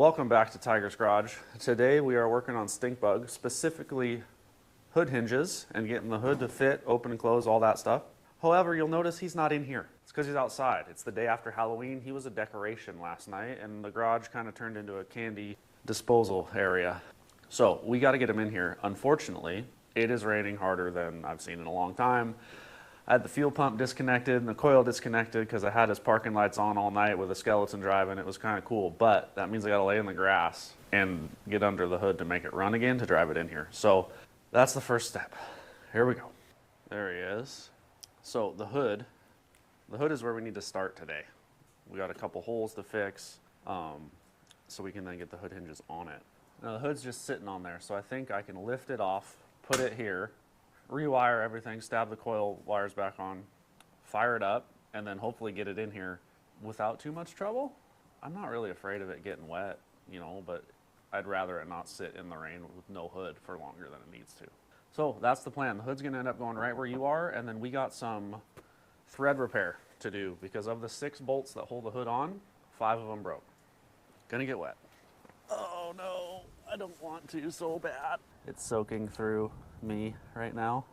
Welcome back to TYGR's Garage. Today we are working on Stinkbug, specifically hood hinges and getting the hood to fit, open and close, all that stuff. However, you'll notice he's not in here. It's because he's outside. It's the day after Halloween. He was a decoration last night and the garage kind of turned into a candy disposal area. So we got to get him in here. Unfortunately, it is raining harder than I've seen in a long time. I had the fuel pump disconnected and the coil disconnected because I had his parking lights on all night with a skeleton driving. It was kind of cool, but that means I got to lay in the grass and get under the hood to make it run again to drive it in here. So that's the first step. Here we go. There he is. So the hood is where we need to start today. We got a couple holes to fix so we can then get the hood hinges on it. Now the hood's just sitting on there, so I think I can lift it off, put it here, rewire everything, stab the coil wires back on, fire it up, and then hopefully get it in here without too much trouble. I'm not really afraid of it getting wet, you know, but I'd rather it not sit in the rain with no hood for longer than it needs to. So that's the plan. The hood's gonna end up going right where you are, and then we got some thread repair to do because of the 6 bolts that hold the hood on, 5 of them broke. Gonna get wet. Oh no, I don't want to so bad. It's soaking through me right now.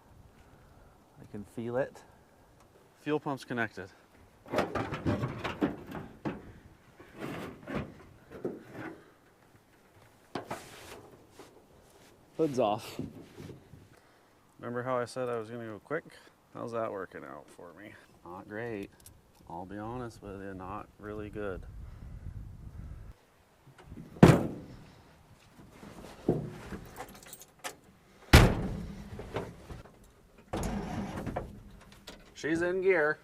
I can feel it. Fuel pump's connected. Hood's off. Remember how I said I was gonna go quick? How's that working out for me? Not great. I'll be honest with you, not really good. She's in gear.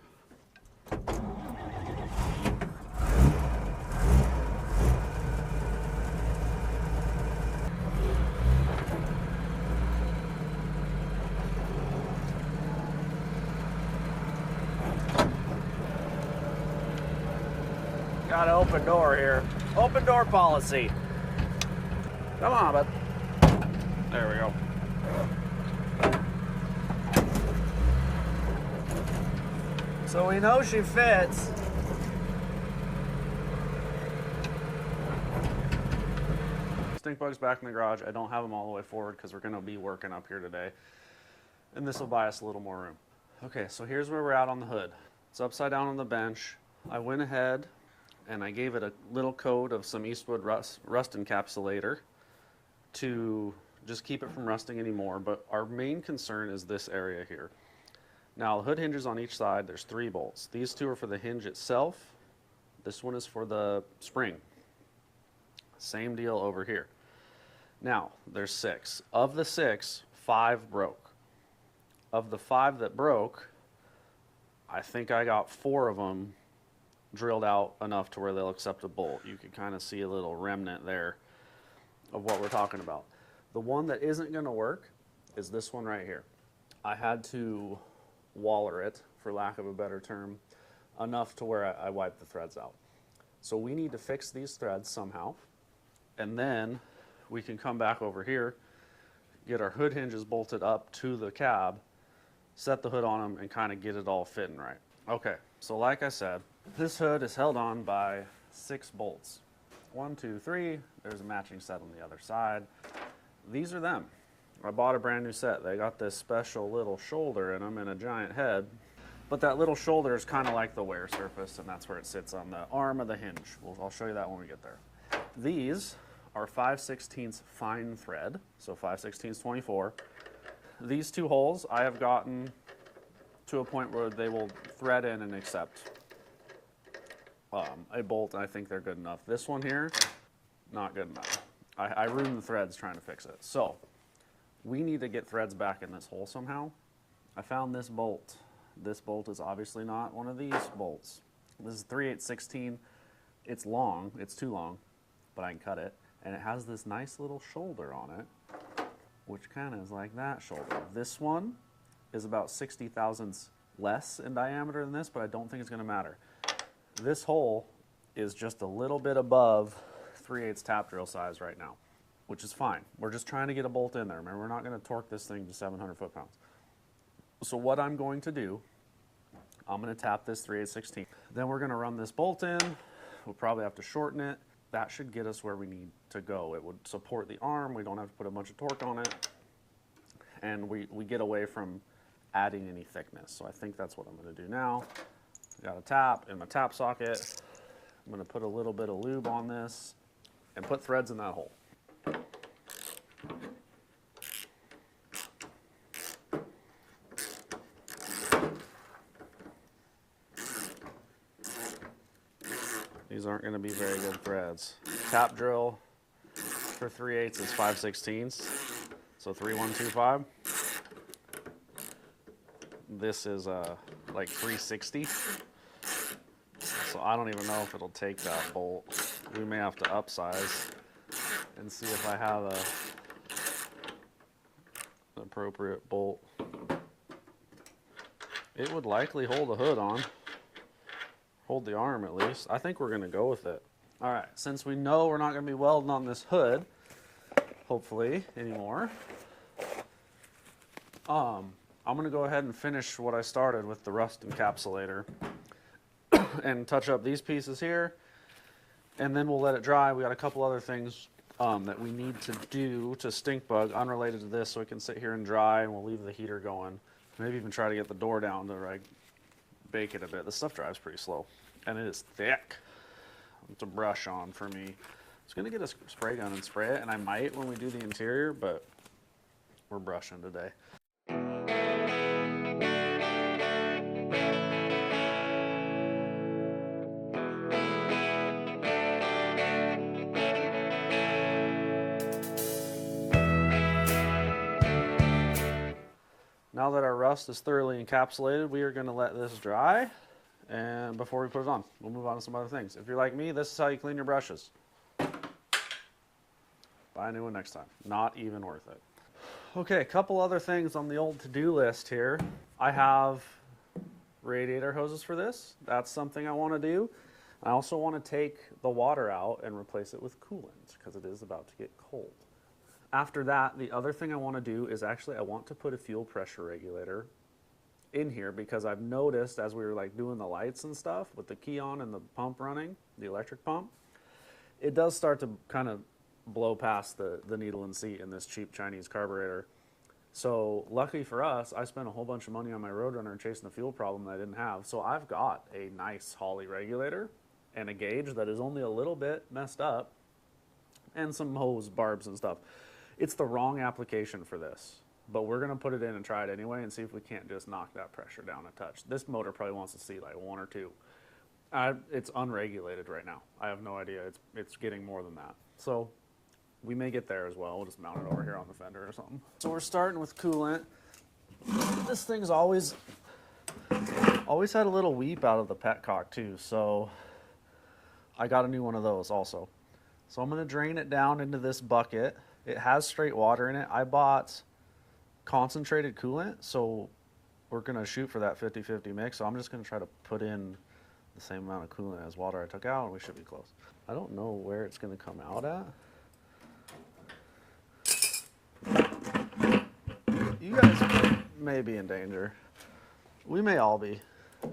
Got an open door here. Open door policy. Come on, bud. There we go. So we know she fits. Stinkbug's back in the garage. I don't have him all the way forward because we're going to be working up here today. And this will buy us a little more room. Okay, so here's where we're at on the hood. It's upside down on the bench. I went ahead and I gave it a little coat of some Eastwood rust encapsulator to just keep it from rusting anymore. But our main concern is this area here. Now the hood hinges on each side, there's 3 bolts. These 2 are for the hinge itself. This one is for the spring. Same deal over here. Now there's 6. Of the 6, 5 broke. Of the 5 that broke, I think I got 4 of them drilled out enough to where they'll accept a bolt. You can kind of see a little remnant there of what we're talking about. The one that isn't going to work is this one right here. I had to waller it, for lack of a better term, enough to where I wiped the threads out. So we need to fix these threads somehow, and then we can come back over here, get our hood hinges bolted up to the cab, set the hood on them, and kind of get it all fitting right. Okay, so like I said, this hood is held on by 6 bolts. 1, 2, 3, there's a matching set on the other side. These are them. I bought a brand new set. They got this special little shoulder in them and a giant head. But that little shoulder is kind of like the wear surface, and that's where it sits on the arm of the hinge. I'll show you that when we get there. These are 5/16 fine thread, so 5/16 24. These 2 holes I have gotten to a point where they will thread in and accept a bolt. I think they're good enough. This one here, not good enough. I ruined the threads trying to fix it. So we need to get threads back in this hole somehow. I found this bolt. This bolt is obviously not one of these bolts. This is 3/8/16. It's long, it's too long, but I can cut it. And it has this nice little shoulder on it, which kind of is like that shoulder. This one is about 60 thousandths less in diameter than this, but I don't think it's gonna matter. This hole is just a little bit above 3/8 tap drill size right now, which is fine. We're just trying to get a bolt in there. Remember, we're not going to torque this thing to 700 foot-pounds. So what I'm going to do, I'm going to tap this 3/8/16. Then we're going to run this bolt in. We'll probably have to shorten it, that should get us where we need to go. It would support the arm. We don't have to put a bunch of torque on it. And we get away from adding any thickness. So I think that's what I'm going to do now. I got a tap in my tap socket. I'm going to put a little bit of lube on this and put threads in that hole. These aren't going to be very good threads. Tap drill for 3/8 is 5/16, so 3125. This is like 360, so I don't even know if it'll take that bolt. We may have to upsize and see if I have an appropriate bolt. It would likely hold the hood on. Hold the arm at least. I think we're going to go with it. All right, since we know we're not going to be welding on this hood, hopefully, anymore, I'm going to go ahead and finish what I started with the rust encapsulator and touch up these pieces here, and then we'll let it dry. We got a couple other things that we need to do to Stinkbug unrelated to this, so it can sit here and dry, and we'll leave the heater going. Maybe even try to get the door down to like bake it a bit. This stuff dries pretty slow, and it is thick. It's a brush on for me. I was gonna get a spray gun and spray it, and I might when we do the interior, but we're brushing today. Now that our rust is thoroughly encapsulated, we are going to let this dry, and before we put it on, we'll move on to some other things. If you're like me, this is how you clean your brushes. Buy a new one next time. Not even worth it. Okay, a couple other things on the old to-do list here. I have radiator hoses for this. That's something I want to do. I also want to take the water out and replace it with coolant because it is about to get cold. After that, the other thing I want to do is actually I want to put a fuel pressure regulator in here because I've noticed as we were like doing the lights and stuff with the key on and the pump running, the electric pump, it does start to kind of blow past the needle and seat in this cheap Chinese carburetor. So lucky for us, I spent a whole bunch of money on my Roadrunner chasing the fuel problem that I didn't have. So I've got a nice Holley regulator and a gauge that is only a little bit messed up and some hose barbs and stuff. It's the wrong application for this, but we're going to put it in and try it anyway and see if we can't just knock that pressure down a touch. This motor probably wants to see like 1 or 2. It's unregulated right now. I have no idea. It's getting more than that. So we may get there as well. We'll just mount it over here on the fender or something. So we're starting with coolant. This thing's always had a little weep out of the petcock too, so I got a new one of those also. So I'm going to drain it down into this bucket. It has straight water in it. I bought concentrated coolant, so we're going to shoot for that 50-50 mix. So I'm just going to try to put in the same amount of coolant as water I took out, and we should be close. I don't know where it's going to come out at. You guys may be in danger. We may all be. All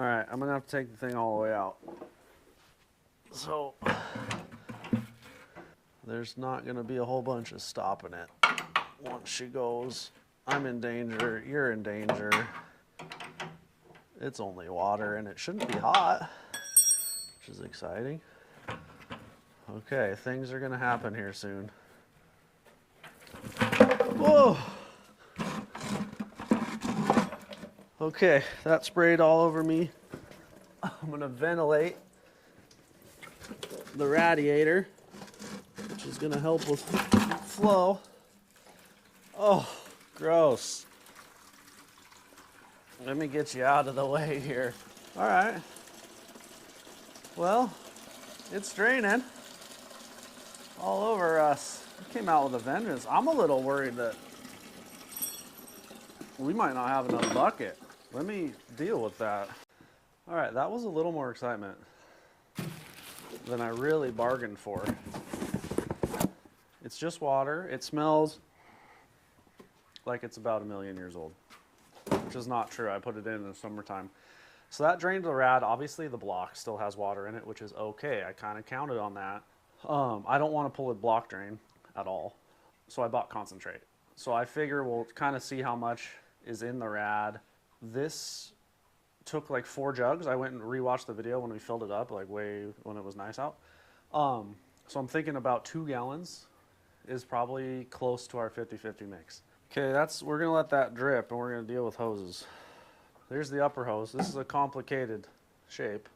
right, I'm going to have to take the thing all the way out. So there's not going to be a whole bunch of stopping it. Once she goes, I'm in danger, you're in danger. It's only water and it shouldn't be hot, which is exciting. Okay, things are going to happen here soon. Whoa! Okay, that sprayed all over me. I'm going to ventilate the radiator, which is going to help with flow. Oh, gross. Let me get you out of the way here. All right. Well, it's draining all over us. It came out with a vengeance. I'm a little worried that we might not have enough bucket. Let me deal with that. All right, that was a little more excitement than I really bargained for. It's just water. It smells like it's about 1 million years old, which is not true. I put it in the summertime. So that drained the rad. Obviously the block still has water in it, which is okay. I kind of counted on that. I don't want to pull a block drain at all. So I bought concentrate. So I figure we'll kind of see how much is in the rad. This took like 4 jugs. I went and rewatched the video when we filled it up, like way when it was nice out. So I'm thinking about 2 gallons is probably close to our 50-50 mix. Okay, we're gonna let that drip and we're gonna deal with hoses. There's the upper hose. This is a complicated shape.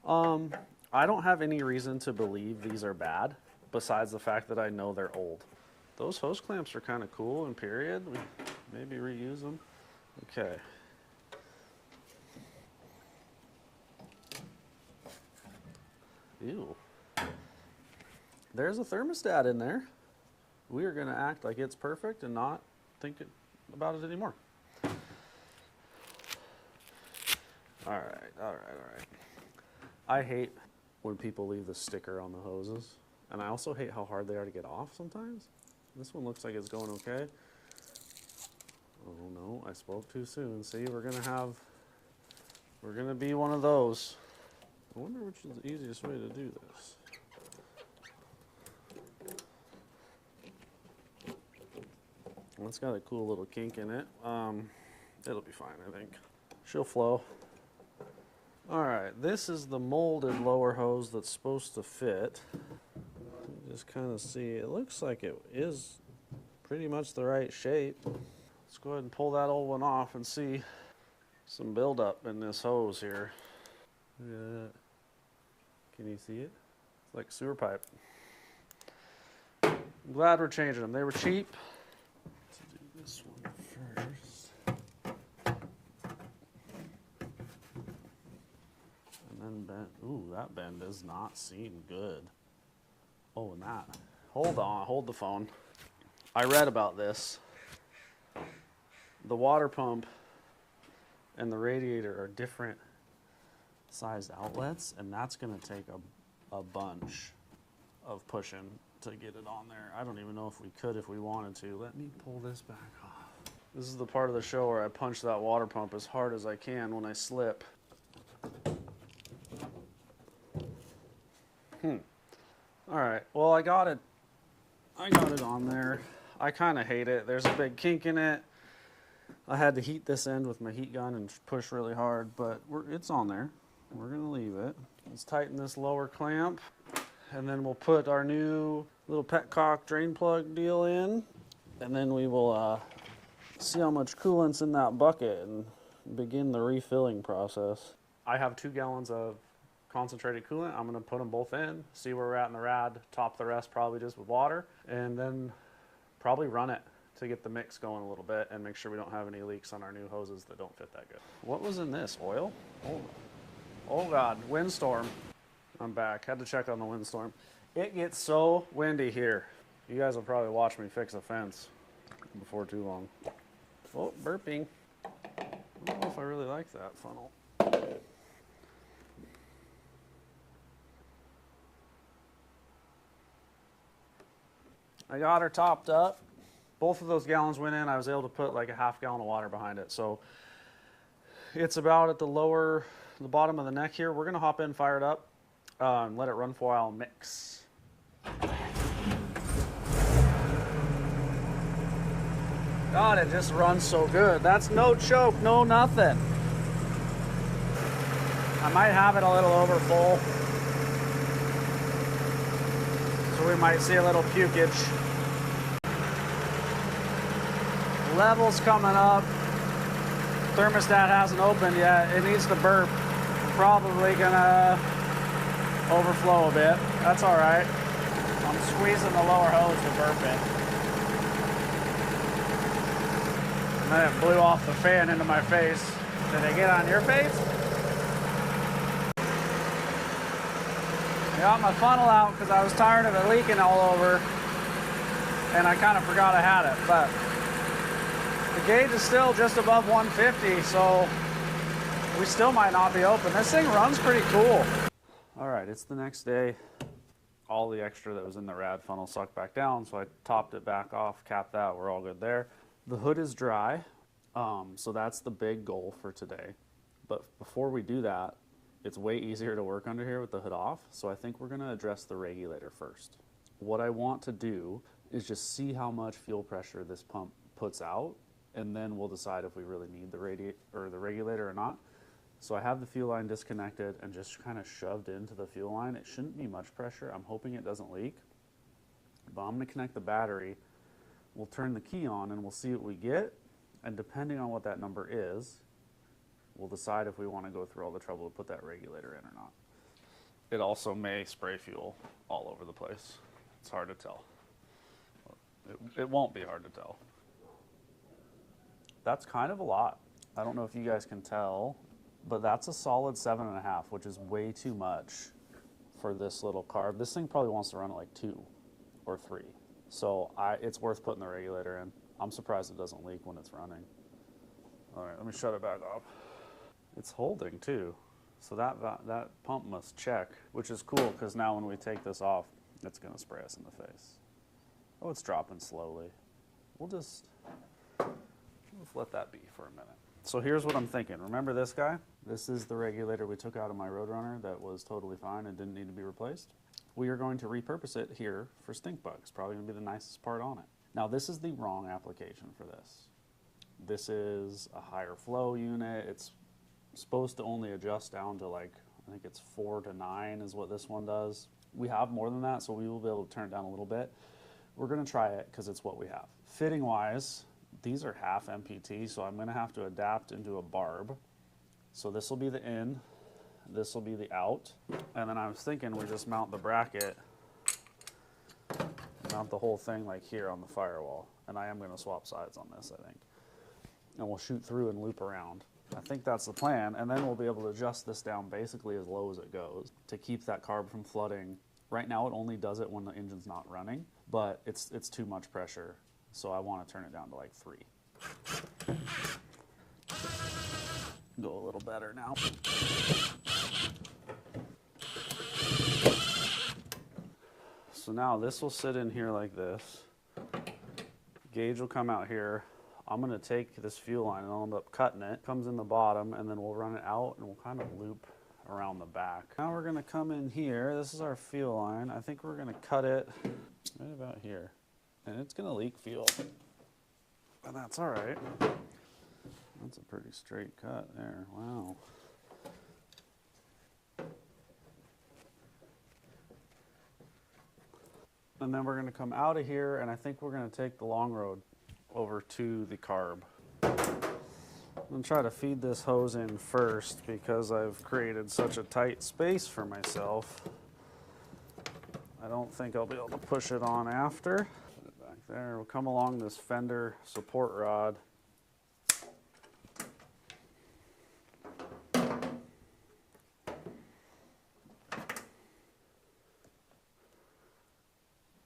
I don't have any reason to believe these are bad, besides the fact that I know they're old. Those hose clamps are kind of cool in period. We maybe reuse them. Okay. Ew. There's a thermostat in there. We are going to act like it's perfect and not think about it anymore. All right. I hate when people leave the sticker on the hoses, and I also hate how hard they are to get off sometimes. This one looks like it's going okay. Oh no, I spoke too soon. See, we're gonna be one of those. I wonder which is the easiest way to do this. Well, it's got a cool little kink in it. It'll be fine, I think. She'll flow. All right, this is the molded lower hose that's supposed to fit. Just kind of see, it looks like it is pretty much the right shape. Let's go ahead and pull that old one off and see some buildup in this hose here. Look at that. Can you see it? It's like sewer pipe. I'm glad we're changing them. They were cheap. Let's do this one first. And then bend. Ooh, that bend does not seem good. Oh, and that. Hold on, hold the phone. I read about this. The water pump and the radiator are different sized outlets, and that's going to take a bunch of pushing to get it on there. I don't even know if we could if we wanted to. Let me pull this back off. This is the part of the show where I punch that water pump as hard as I can when I slip. All right, well, I got it on there. I kind of hate it. There's a big kink in it. I had to heat this end with my heat gun and push really hard, but it's on there. We're gonna leave it. Let's tighten this lower clamp, and then we'll put our new little petcock drain plug deal in, and then we will see how much coolant's in that bucket and begin the refilling process. I have 2 gallons of concentrated coolant. I'm going to put them both in, see where we're at in the rad, top the rest probably just with water, and then probably run it to get the mix going a little bit and make sure we don't have any leaks on our new hoses that don't fit that good. What was in this? Oil? Oh God, windstorm. I'm back. Had to check on the windstorm. It gets so windy here. You guys will probably watch me fix a fence before too long. Oh, burping. I don't know if I really like that funnel. I got her topped up. Both of those gallons went in. I was able to put like a half gallon of water behind it. So it's about at the bottom of the neck here. We're gonna hop in, fire it up, and let it run for a while and mix. God, it just runs so good. That's no choke, no nothing. I might have it a little over full, so we might see a little pukage. Levels coming up. Thermostat hasn't opened yet. It needs to burp. Probably gonna overflow a bit. That's all right. I'm squeezing the lower hose to burp it. And then it blew off the fan into my face. Did it get on your face? I got my funnel out because I was tired of it leaking all over, and I kind of forgot I had it, but the gauge is still just above 150, so we still might not be open. This thing runs pretty cool. All right, it's the next day. All the extra that was in the rad funnel sucked back down, so I topped it back off, capped that, we're all good there. The hood is dry, so that's the big goal for today. But before we do that, it's way easier to work under here with the hood off, so I think we're gonna address the regulator first. What I want to do is just see how much fuel pressure this pump puts out, and then we'll decide if we really need the regulator or not. So I have the fuel line disconnected and just kind of shoved into the fuel line. It shouldn't be much pressure. I'm hoping it doesn't leak. But I'm gonna connect the battery. We'll turn the key on and we'll see what we get. And depending on what that number is, we'll decide if we want to go through all the trouble to put that regulator in or not. It also may spray fuel all over the place. It's hard to tell. It won't be hard to tell. That's kind of a lot. I don't know if you guys can tell, but that's a solid 7.5, which is way too much for this little carb. This thing probably wants to run at like 2 or 3. So it's worth putting the regulator in. I'm surprised it doesn't leak when it's running. All right, let me shut it back off. It's holding too. So that pump must check, which is cool because now when we take this off, it's gonna spray us in the face. Oh, it's dropping slowly. Let's let that be for a minute. So here's what I'm thinking. Remember this guy? This is the regulator we took out of my Roadrunner that was totally fine and didn't need to be replaced. We are going to repurpose it here for Stinkbug. It's probably gonna be the nicest part on it. Now this is the wrong application for this. This is a higher flow unit. It's supposed to only adjust down to like, I think it's 4 to 9 is what this one does. We have more than that, so we will be able to turn it down a little bit. We're gonna try it because it's what we have. Fitting wise, these are half MPT, so I'm gonna have to adapt into a barb. So this will be the in, this will be the out, and then I was thinking we just mount the bracket, mount the whole thing like here on the firewall. And I am gonna swap sides on this, I think. And we'll shoot through and loop around. I think that's the plan, and then we'll be able to adjust this down basically as low as it goes to keep that carb from flooding. Right now it only does it when the engine's not running, but it's too much pressure, so I want to turn it down to like 3. Go a little better now. So now this will sit in here like this. Gauge will come out here. I'm gonna take this fuel line and I'll end up cutting it. Comes in the bottom and then we'll run it out and we'll kind of loop around the back. Now we're gonna come in here. This is our fuel line. I think we're gonna cut it right about here. And it's gonna leak fuel. And that's all right. That's a pretty straight cut there, wow. And then we're gonna come out of here and I think we're gonna take the long road over to the carb. I'm gonna try to feed this hose in first because I've created such a tight space for myself. I don't think I'll be able to push it on after. Put it back there. We'll come along this fender support rod.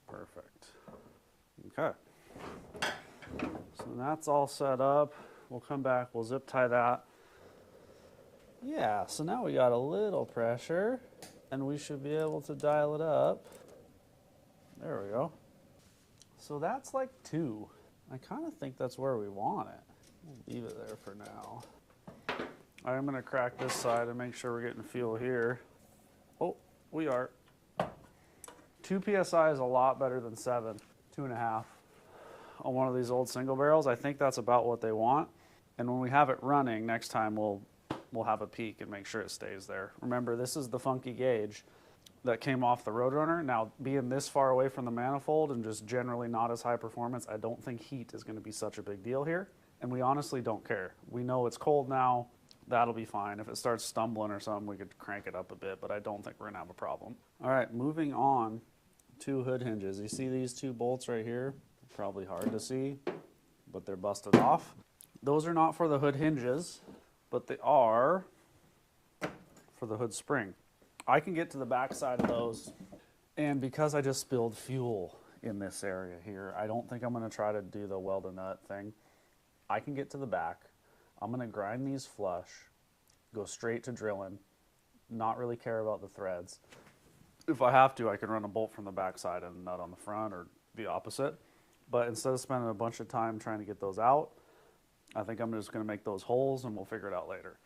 Perfect. Okay. So that's all set up. We'll come back, we'll zip tie that. Yeah, so now we got a little pressure and we should be able to dial it up. There we go. So that's like 2. I kind of think that's where we want it. We'll leave it there for now. I'm gonna crack this side and make sure we're getting fuel here. Oh, we are. 2 PSI is a lot better than 7, 2.5. On one of these old single barrels. I think that's about what they want. And when we have it running, next time we'll have a peek and make sure it stays there. Remember, this is the funky gauge that came off the Roadrunner. Now, being this far away from the manifold and just generally not as high performance, I don't think heat is gonna be such a big deal here. And we honestly don't care. We know it's cold now, that'll be fine. If it starts stumbling or something, we could crank it up a bit, but I don't think we're gonna have a problem. All right, moving on to hood hinges. You see these 2 bolts right here? Probably hard to see, but they're busted off. Those are not for the hood hinges, but they are for the hood spring. I can get to the back side of those, and because I just spilled fuel in this area here, I don't think I'm gonna try to do the weld a nut thing. I can get to the back. I'm gonna grind these flush, go straight to drilling, not really care about the threads. If I have to, I can run a bolt from the back side and a nut on the front or the opposite. But instead of spending a bunch of time trying to get those out, I think I'm just gonna make those holes and we'll figure it out later.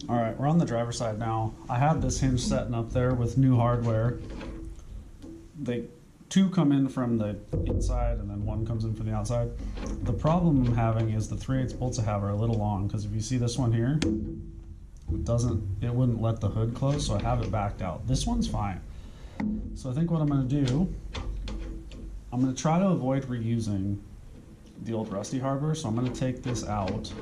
Alright, we're on the driver's side now. I had this hinge setting up there with new hardware. Two come in from the inside and then one comes in from the outside. The problem I'm having is the 3/8 bolts I have are a little long, because if you see this one here, it wouldn't let the hood close, so I have it backed out. This one's fine. So I think what I'm going to do, I'm going to try to avoid reusing the old rusty hardware, so I'm going to take this out.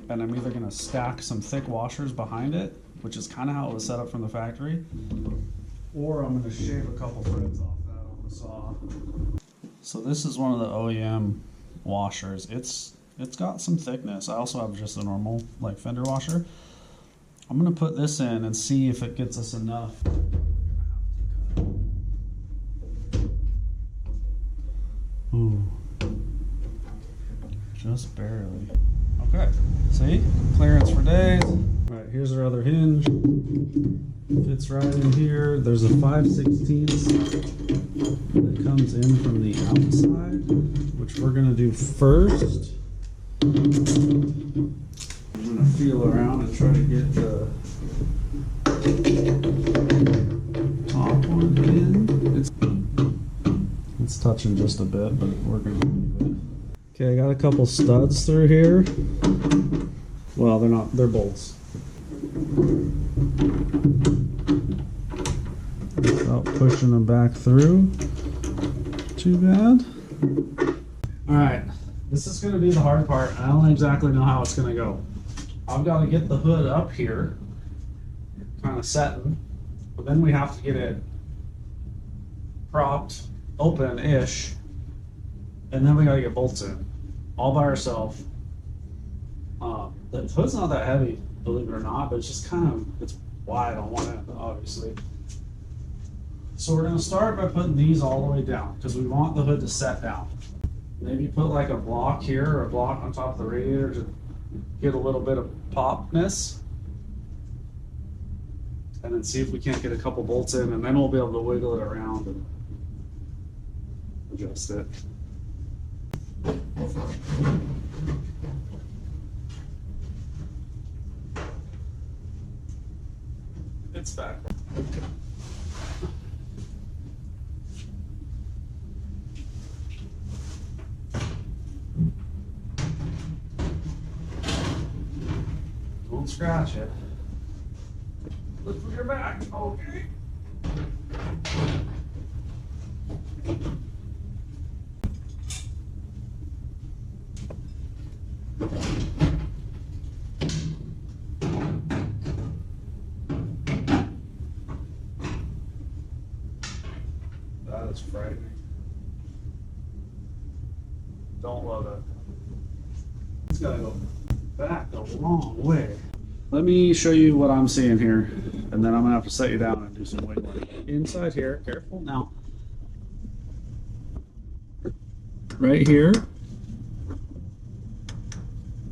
And I'm either going to stack some thick washers behind it, which is kind of how it was set up from the factory, or I'm going to shave a couple threads off that on the saw. So this is one of the OEM washers. It's got some thickness. I also have just a normal like fender washer. I'm going to put this in and see if it gets us enough. Ooh, just barely. Okay, see? Clearance for days. All right, here's our other hinge. Fits right in here. There's a 5/16 that comes in from the outside, which we're gonna do first. I'm gonna feel around and try to get the top one in. It's touching just a bit, but we're gonna leave it. Okay, I got a couple studs through here. Well, they're not, they're bolts. Without pushing them back through too bad. Alright, this is going to be the hard part. I don't exactly know how it's going to go. I've got to get the hood up here, kind of setting, but then we have to get it propped open-ish, and then we got to get bolts in, all by ourselves. The hood's not that heavy, believe it or not, but it's just kind of, it's wide on one end, obviously. So we're going to start by putting these all the way down, because we want the hood to set down. Maybe put like a block here or a block on top of the radiator to get a little bit of popness. And then see if we can't get a couple bolts in, and then we'll be able to wiggle it around and adjust it. It's back. Don't scratch it. Look for your back. Okay. That is frightening. Don't love it. It's gotta go back a long way. Let me show you what I'm seeing here, and then I'm gonna have to set you down and do some wiggling. Inside here, careful now. Right here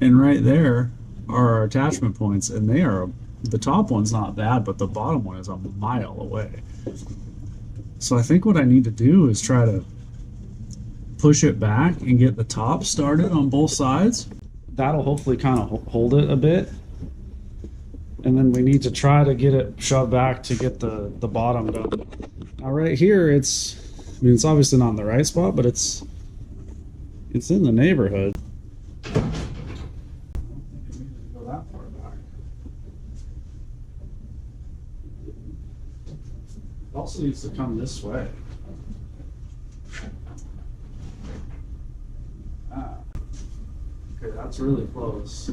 and right there are our attachment points, and they are, the top one's not bad, but the bottom one is a mile away. So I think what I need to do is try to push it back and get the top started on both sides. That'll hopefully kind of hold it a bit. And then we need to try to get it shoved back to get the bottom done. Now right here, it's obviously not in the right spot, but it's in the neighborhood. I don't think it needs to go that far back. It also needs to come this way. Ah. Okay, that's really close.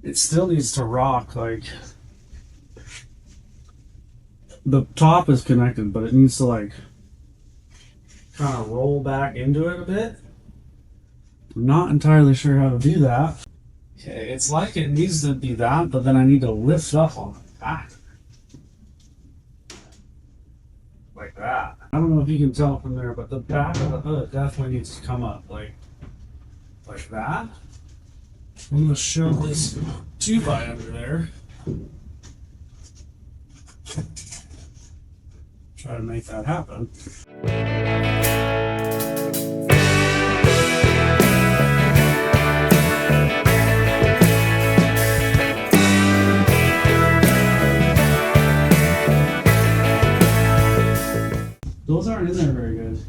It still needs to rock, like the top is connected, but it needs to like kind of roll back into it a bit. I'm not entirely sure how to do that. Okay, it's like it needs to be that, but then I need to lift up on the back. Like that. I don't know if you can tell from there, but the back of the hood definitely needs to come up like that. I'm gonna shove this 2x under there. Try to make that happen. Those aren't in there very good.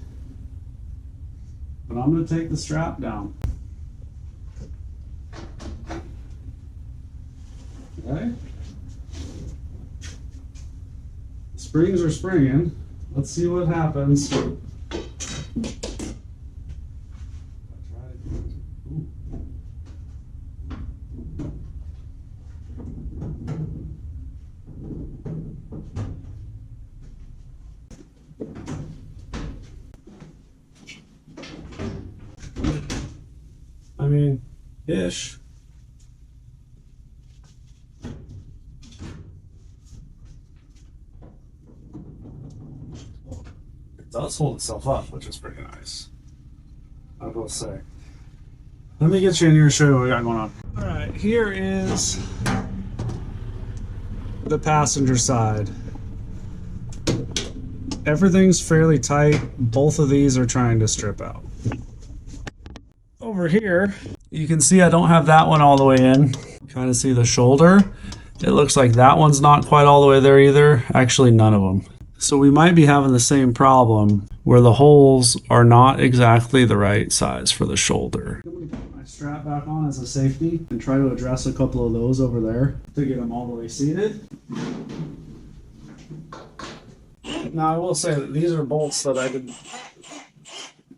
But I'm going to take the strap down. Okay. Springs are springing. Let's see what happens. I mean, ish. It does hold itself up, which is pretty nice, I will say. Let me get you in here and show you what we got going on. All right, here is the passenger side. Everything's fairly tight. Both of these are trying to strip out. Over here, you can see I don't have that one all the way in. Kind of see the shoulder. It looks like that one's not quite all the way there either. Actually, none of them. So we might be having the same problem where the holes are not exactly the right size for the shoulder. I'm going to put my strap back on as a safety and try to address a couple of those over there to get them all the way seated. Now I will say that these are bolts that I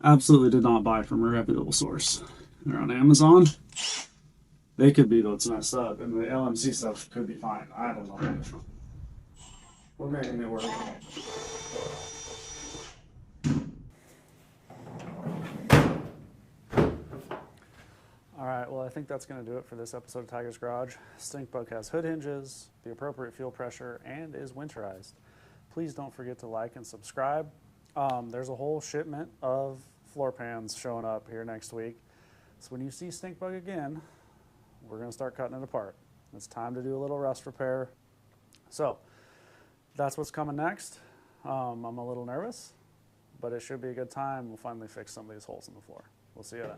absolutely did not buy from a reputable source. They're on Amazon. They could be what's messed up, and the LMC stuff could be fine. I don't know. We're making it work. All right, well, I think that's going to do it for this episode of TYGR's Garage. Stinkbug has hood hinges, the appropriate fuel pressure, and is winterized. Please don't forget to like and subscribe. There's a whole shipment of floor pans showing up here next week. So when you see Stinkbug again, we're going to start cutting it apart. It's time to do a little rust repair. So that's what's coming next. I'm a little nervous, but it should be a good time. We'll finally fix some of these holes in the floor. We'll see you then.